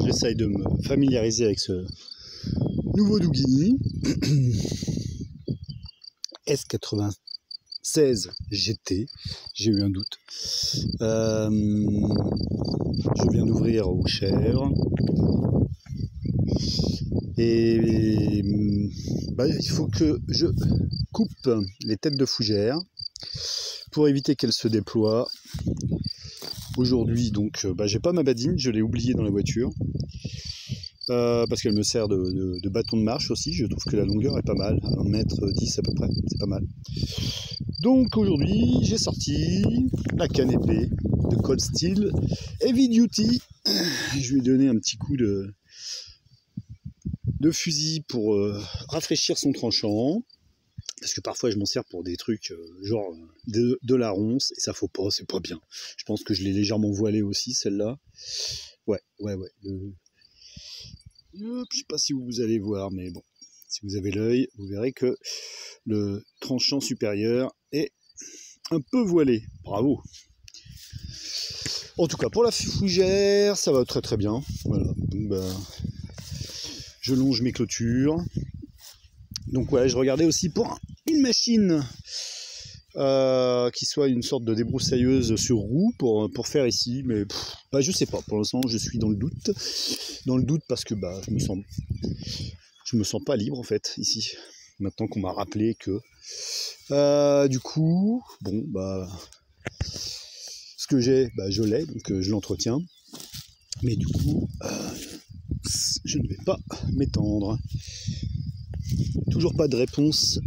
j'essaye de me familiariser avec ce nouveau Dougini S96 GT. J'ai eu un doute. Je viens d'ouvrir aux chèvres. Et il faut que je coupe les têtes de fougères pour éviter qu'elles se déploient. Aujourd'hui, donc, j'ai pas ma badine, je l'ai oubliée dans la voiture. Parce qu'elle me sert de bâton de marche aussi. Je trouve que la longueur est pas mal, 1m10 à peu près, c'est pas mal. Donc aujourd'hui, j'ai sorti la canne épée de Cold Steel Heavy Duty. Je lui ai donné un petit coup de fusil pour rafraîchir son tranchant. Parce que parfois je m'en sers pour des trucs genre de la ronce, et ça faut pas, c'est pas bien. Je pense que je l'ai légèrement voilée aussi, celle-là. Ouais. Je sais pas si vous allez voir, mais bon, si vous avez l'œil, vous verrez que le tranchant supérieur est un peu voilé. Bravo. En tout cas, pour la fougère, ça va très très bien. Voilà. Donc, je longe mes clôtures. Donc ouais, je regardais aussi pour une machine qui soit une sorte de débroussailleuse sur roue pour faire ici, mais je sais pas. Pour l'instant, je suis dans le doute. Dans le doute parce que je me sens pas libre en fait ici. Maintenant qu'on m'a rappelé que du coup, ce que j'ai, je l'ai, donc je l'entretiens. Mais du coup, je ne vais pas m'étendre. Toujours pas de réponse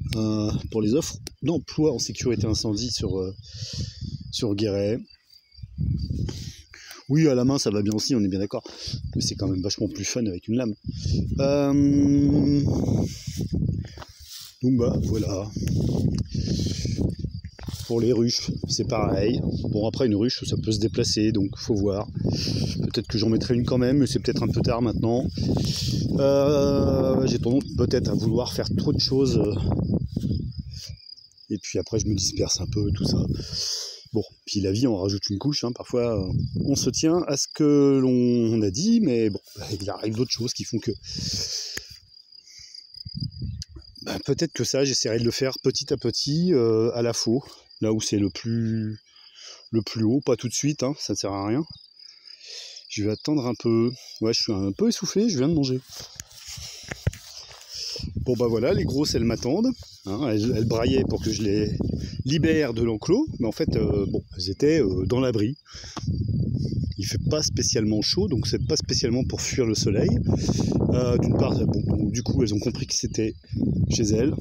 pour les offres d'emploi en sécurité incendie sur Guéret. Oui, à la main ça va bien aussi, on est bien d'accord. Mais c'est quand même vachement plus fun avec une lame. Donc voilà. Pour les ruches, c'est pareil. Bon, après une ruche, ça peut se déplacer, donc faut voir. Peut-être que j'en mettrai une quand même, mais c'est peut-être un peu tard maintenant. J'ai tendance peut-être à vouloir faire trop de choses. Et puis après, je me disperse un peu, tout ça. Bon, puis la vie, on rajoute une couche. Parfois, on se tient à ce que l'on a dit, mais bon, il arrive d'autres choses qui font que... peut-être que ça, j'essaierai de le faire petit à petit, à la faux. Là où c'est le plus haut, pas tout de suite, ça ne sert à rien. Je vais attendre un peu. Ouais, je suis un peu essoufflé, je viens de manger. Bon voilà, les grosses elles m'attendent. Elles braillaient pour que je les libère de l'enclos, mais en fait, elles étaient dans l'abri. Il fait pas spécialement chaud, donc c'est pas spécialement pour fuir le soleil. D'une part, du coup, elles ont compris que c'était chez elles.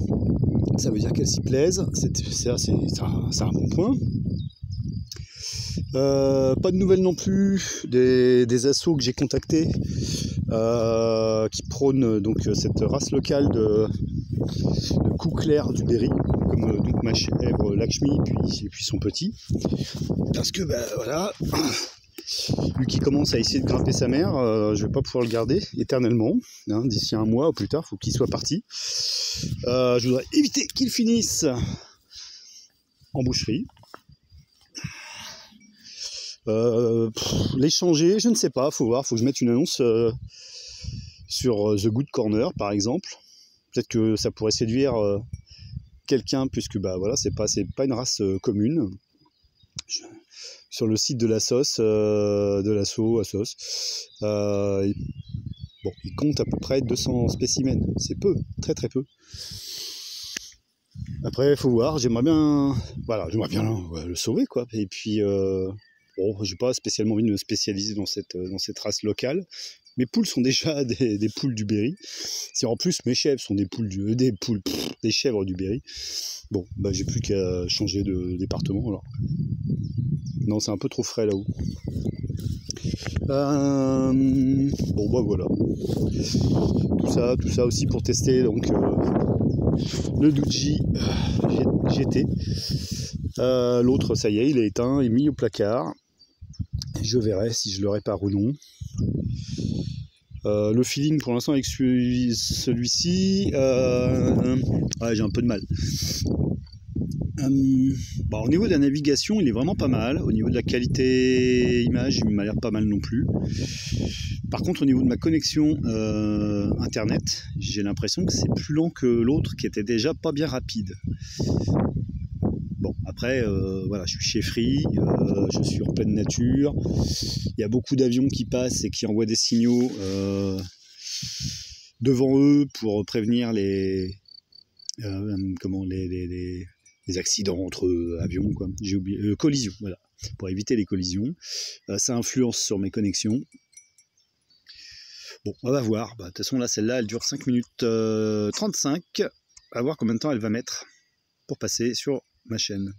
Ça veut dire qu'elles s'y plaisent. C'est un bon point. Pas de nouvelles non plus des assos que j'ai contactés qui prônent donc cette race locale de cou clair du Berry, comme donc ma chèvre Lakshmi et puis son petit. Parce que voilà, lui qui commence à essayer de grimper sa mère, je vais pas pouvoir le garder éternellement. D'ici un mois ou plus tard, il faut qu'il soit parti. Je voudrais éviter qu'il finisse en boucherie. L'échanger, je ne sais pas, faut voir, faut que je mette une annonce sur The Good Corner par exemple. Peut-être que ça pourrait séduire quelqu'un, puisque c'est pas une race commune. Sur le site de la sauce, de l'assaut à sauce, il compte à peu près 200 spécimens. C'est peu, très très peu. Après, il faut voir, j'aimerais bien le sauver, quoi. Et puis, j'ai pas spécialement envie de me spécialiser dans cette race locale. Mes poules sont déjà des poules du Berry. Si en plus mes chèvres sont des chèvres du Berry, j'ai plus qu'à changer de département alors. Non, c'est un peu trop frais là-haut. Voilà. Tout ça aussi pour tester donc le Dougini GT. L'autre, ça y est, il est éteint, il est mis au placard. Je verrai si je le répare ou non. Le feeling pour l'instant avec celui-ci, j'ai un peu de mal. Bon, au niveau de la navigation, il est vraiment pas mal. Au niveau de la qualité image, il m'a l'air pas mal non plus. Par contre, au niveau de ma connexion internet, j'ai l'impression que c'est plus lent que l'autre qui était déjà pas bien rapide. Bon, après, voilà, je suis chez Free, je suis en pleine nature. Il y a beaucoup d'avions qui passent et qui envoient des signaux devant eux pour prévenir les accidents entre avions, quoi. J'ai oublié, collisions, voilà, pour éviter les collisions. Ça influence sur mes connexions. Bon, on va voir. De toute façon, là, celle-là, elle dure 5 minutes 35. On va voir combien de temps elle va mettre pour passer sur ma chaîne.